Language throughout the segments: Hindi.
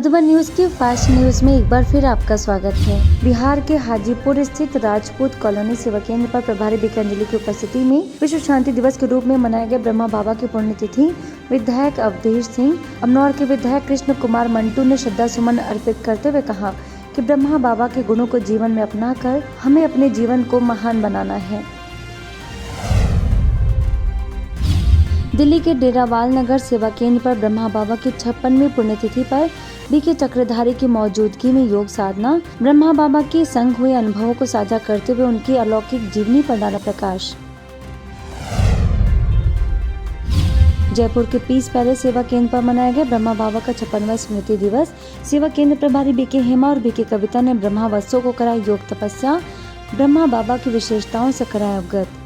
मधुबन न्यूज के फास्ट न्यूज में एक बार फिर आपका स्वागत है। बिहार के हाजीपुर स्थित राजपूत कॉलोनी सेवा केंद्र पर प्रभारी बीके अंजलि की उपस्थिति में विश्व शांति दिवस के रूप में मनाया गया ब्रह्मा बाबा की पुण्यतिथि। विधायक अवधेश सिंह, अमनौर के विधायक कृष्ण कुमार मंटू ने श्रद्धा सुमन अर्पित करते हुए कहा कि ब्रह्मा बाबा के गुणों को जीवन में अपनाकर हमें अपने जीवन को महान बनाना है। दिल्ली के डेरावाल नगर सेवा केंद्र पर ब्रह्मा बाबा की 56वीं पुण्यतिथि पर बीके चक्रधारी की मौजूदगी में योग साधना, ब्रह्मा बाबा के संग हुए अनुभवों को साझा करते हुए उनकी अलौकिक जीवनी पर डाला प्रकाश। जयपुर के पीस पैलेस सेवा केंद्र पर मनाया गया ब्रह्मा बाबा का 56वां स्मृति दिवस। सेवा केंद्र प्रभारी बीके हेमा और बीके कविता ने ब्रह्मावत्सों को कराई योग तपस्या, ब्रह्मा बाबा की विशेषताओं से कराया अवगत।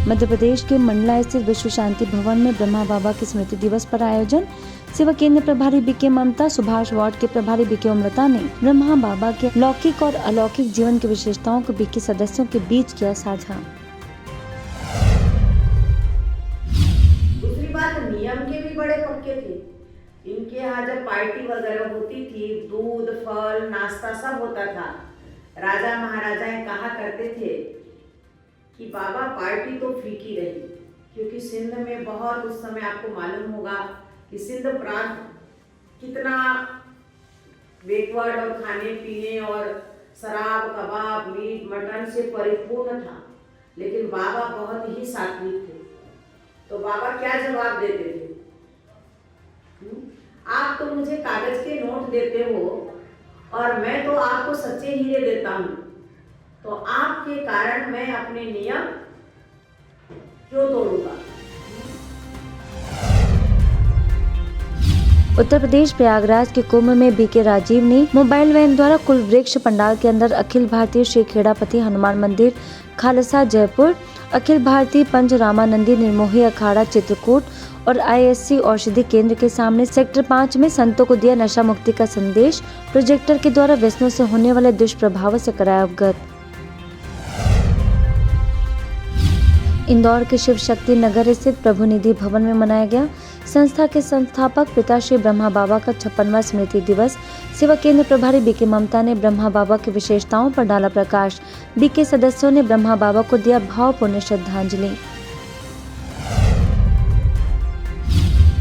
मध्य प्रदेश के मंडला स्थित विश्व शांति भवन में ब्रह्मा बाबा के स्मृति दिवस पर आयोजन। सेवा केंद्र प्रभारी बीके ममता, सुभाष वार्ड के प्रभारी बीके अमृता ने ब्रह्मा बाबा के लौकिक और अलौकिक जीवन की विशेषताओं को बीके सदस्यों के बीच किया साझा। दूसरी बात, नियम के भी बड़े पक्के थे। इनके यहाँ जब पार्टी वगैरह होती थी, दूध, फल, नाश्ता सब होता था। राजा महाराजाएं कहा करते थे कि बाबा पार्टी तो फीकी रही, क्योंकि सिंध में बहुत, उस समय आपको मालूम होगा कि सिंध प्रांत कितना बैकवर्ड और खाने पीने और शराब, कबाब, मीट, मटन से परिपूर्ण था, लेकिन बाबा बहुत ही सात्विक थे। तो बाबा क्या जवाब देते थे? आप तो मुझे कागज के नोट देते हो और मैं तो आपको सच्चे हीरे देता हूँ, तो आपके कारण मैं अपने नियम क्यों तोड़ूंगा? उत्तर प्रदेश प्रयागराज के कुंभ में बीके राजीव ने मोबाइल वैन द्वारा कुल वृक्ष पंडाल के अंदर अखिल भारतीय श्री खेड़ापति हनुमान मंदिर खालसा जयपुर, अखिल भारतीय पंच रामानंदी निर्मोही अखाड़ा चित्रकूट और ISC औषधि केंद्र के सामने सेक्टर 5 में संतों को दिया नशा मुक्ति का संदेश। प्रोजेक्टर के द्वारा व्यसनों से होने वाले दुष्प्रभावों से कराया अवगत। इंदौर के शिव शक्ति नगर स्थित प्रभु निधि भवन में मनाया गया संस्था के संस्थापक पिता श्री ब्रह्मा बाबा का 56वां स्मृति दिवस। सेवा केंद्र प्रभारी बीके ममता ने ब्रह्मा बाबा की विशेषताओं पर डाला प्रकाश। बीके सदस्यों ने ब्रह्मा बाबा को दिया भावपूर्ण श्रद्धांजलि।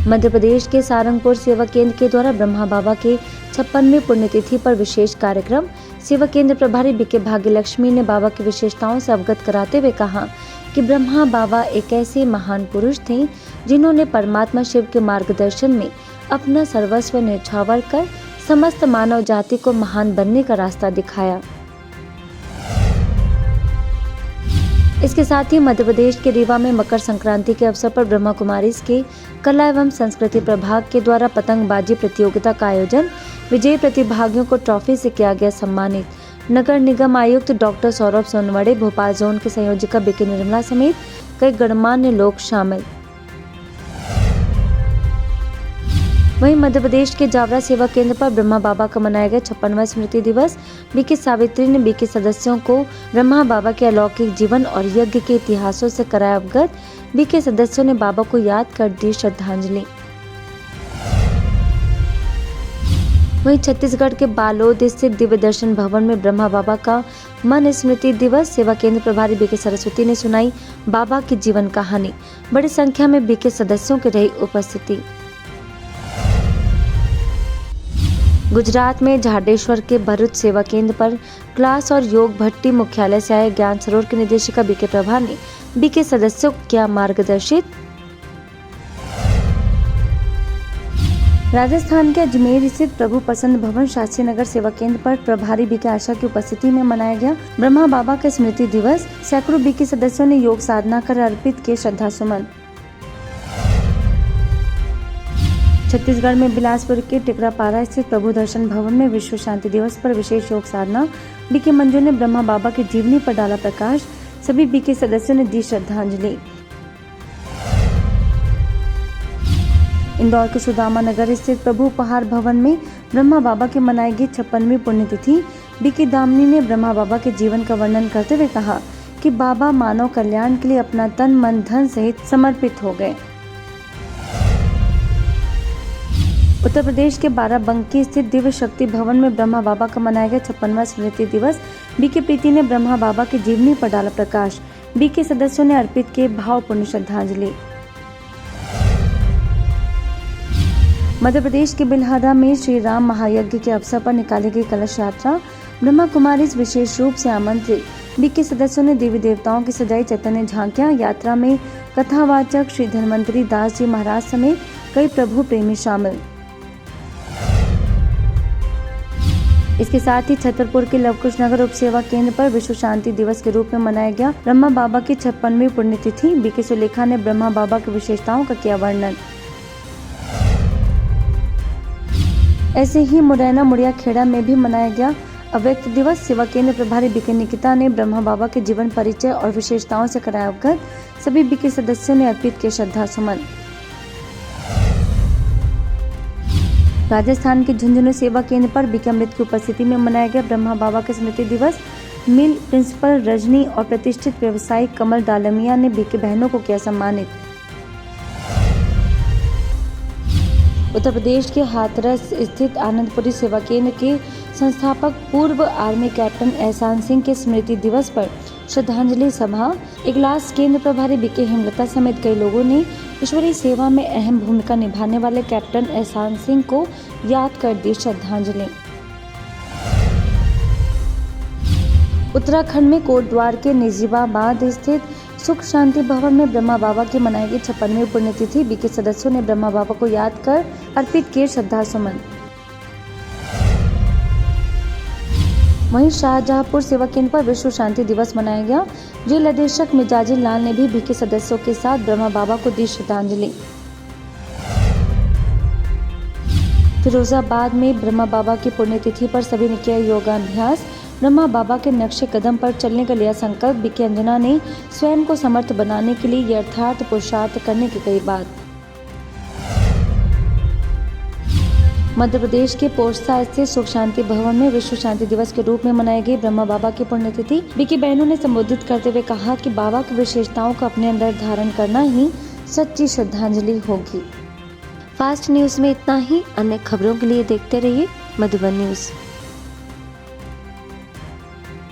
मध्य प्रदेश के सारंगपुर सेवा केंद्र के द्वारा ब्रह्मा बाबा के 56वीं पुण्यतिथि पर विशेष कार्यक्रम। सेवा केंद्र प्रभारी बीके भाग्यलक्ष्मी ने बाबा की विशेषताओं से अवगत कराते हुए कहा कि ब्रह्मा बाबा एक ऐसे महान पुरुष थे जिन्होंने परमात्मा शिव के मार्गदर्शन में अपना सर्वस्व न्यौछावर कर समस्त मानव जाति को महान बनने का रास्ता दिखाया। इसके साथ ही मध्य प्रदेश के रीवा में मकर संक्रांति के अवसर पर ब्रह्मा कुमारीज के कला एवं संस्कृति प्रभाग के द्वारा पतंगबाजी प्रतियोगिता का आयोजन। विजयी प्रतिभागियों को ट्रॉफी से किया गया सम्मानित। नगर निगम आयुक्त डॉक्टर सौरभ सोनवड़े, भोपाल जोन के संयोजिका बीके निर्मला समेत कई गणमान्य लोग शामिल। वहीं मध्य प्रदेश के जावरा सेवा केंद्र पर ब्रह्मा बाबा का मनाया गया 56वां स्मृति दिवस। बीके सावित्री ने बीके सदस्यों को ब्रह्मा बाबा के अलौकिक जीवन और यज्ञ के इतिहासों से कराया अवगत। बीके सदस्यों ने बाबा को याद कर दी श्रद्धांजलि। वहीं छत्तीसगढ़ के बालोद स्थित दिव्य दर्शन भवन में ब्रह्मा बाबा का मन स्मृति दिवस। सेवा केंद्र प्रभारी बीके सरस्वती ने सुनाई बाबा की जीवन कहानी। बड़ी संख्या में बीके सदस्यों की रही उपस्थिति। गुजरात में झाडेश्वर के भरूच सेवा केंद्र पर क्लास और योग भट्टी मुख्यालय से आए ज्ञान सरोवर की निदेशिका बीके प्रभा ने बीके सदस्यों को किया मार्गदर्शित। राजस्थान के अजमेर स्थित प्रभु प्रसन्न भवन शास्त्री नगर सेवा केंद्र पर प्रभारी बीके आशा की उपस्थिति में मनाया गया ब्रह्मा बाबा का स्मृति दिवस। सैकड़ों बीके सदस्यों ने योग साधना कर अर्पित किए श्रद्धा सुमन। छत्तीसगढ़ में बिलासपुर के टिकरापारा स्थित प्रभु दर्शन भवन में विश्व शांति दिवस पर विशेष योग साधना। बीके मंजू ने ब्रह्मा बाबा की जीवनी पर डाला प्रकाश। सभी बीके सदस्यों ने दी श्रद्धांजलि। इंदौर के सुदामा नगर स्थित प्रभु उपहार भवन में ब्रह्मा बाबा की मनाई गई 56वीं पुण्यतिथि। बीके दामनी ने ब्रह्मा बाबा के जीवन का वर्णन करते हुए कहा कि बाबा मानव कल्याण के लिए अपना तन मन धन सहित समर्पित हो गए। उत्तर प्रदेश के बाराबंकी स्थित दिव्य शक्ति भवन में ब्रह्मा बाबा का मनाया गया 56वां स्मृति दिवस। बीके प्रीति ने ब्रह्मा बाबा की जीवनी पर डाला प्रकाश। बीके सदस्यों ने अर्पित किए भावपूर्ण श्रद्धांजलि। मध्य प्रदेश के बिल्हारा में श्री राम महायज्ञ के अवसर पर निकाली गई कलश यात्रा। ब्रह्मा कुमारी विशेष रूप से आमंत्रित। बीके सदस्यों ने देवी देवताओं की सजाई चैतन्य झांकियां। यात्रा में कथावाचक श्री धन्वंतरी दास जी महाराज समेत कई प्रभु प्रेमी शामिल। इसके साथ ही छतरपुर के लवकुश नगर उप सेवा केंद्र पर विश्व शांति दिवस के रूप में मनाया गया ब्रह्मा बाबा की 56वीं पुण्यतिथि। बीके सुलेखा ने ब्रह्मा बाबा की विशेषताओं का किया वर्णन। ऐसे ही मुरैना मुड़िया खेड़ा में भी मनाया गया अव्यक्त दिवस। सेवा केंद्र प्रभारी बीके निकिता ने ब्रह्मा बाबा के जीवन परिचय और विशेषताओं से कराया अवगत। सभी बीके सदस्यों ने अर्पित किए श्रद्धा सुमन। राजस्थान के झुंझुनू सेवा केंद्र पर बीके अमृत की उपस्थिति में मनाया गया ब्रह्मा बाबा के स्मृति दिवस। मिल प्रिंसिपल रजनी और प्रतिष्ठित व्यवसायी कमल डालमिया ने बीके बहनों को किया सम्मानित। उत्तर प्रदेश के हाथरस स्थित आनंदपुरी सेवा केंद्र के संस्थापक पूर्व आर्मी कैप्टन एहसान सिंह के स्मृति दिवस पर श्रद्धांजलि सभा। इगलास केंद्र प्रभारी बीके हेमलता समेत कई लोगों ने ईश्वरीय सेवा में अहम भूमिका निभाने वाले कैप्टन एहसान सिंह को याद कर दी श्रद्धांजलि। उत्तराखंड में कोटद्वार के निजीबाबाद स्थित सुख शांति भवन में ब्रह्मा बाबा की मनाई गई 56वीं पुण्यतिथि। बीके सदस्यों ने ब्रह्मा बाबा को याद कर अर्पित किए श्रद्धा सुमन। वहीं शाहजहांपुर सेवा केंद्र पर विश्व शांति दिवस मनाया गया। जेल अधीक्षक मिजाजी लाल ने भी बीके सदस्यों के साथ ब्रह्मा बाबा को दी श्रद्धांजलि। फिरोजाबाद में ब्रह्मा बाबा की पुण्यतिथि पर सभी ने किया योगाभ्यास। ब्रह्मा बाबा के नक्शे कदम पर चलने का लिया संकल्प। बीके अंजना ने स्वयं को समर्थ बनाने के लिए यथार्थ पुरुषार्थ करने की कही बात। मध्य प्रदेश के पोस्ता स्थित सुख शांति भवन में विश्व शांति दिवस के रूप में मनाई गई ब्रह्मा बाबा की पुण्यतिथि। बीके बहनों ने संबोधित करते हुए कहा कि बाबा की विशेषताओं को अपने अंदर धारण करना ही सच्ची श्रद्धांजलि होगी। फास्ट न्यूज में इतना ही। अन्य खबरों के लिए देखते रहिए मधुबन न्यूज।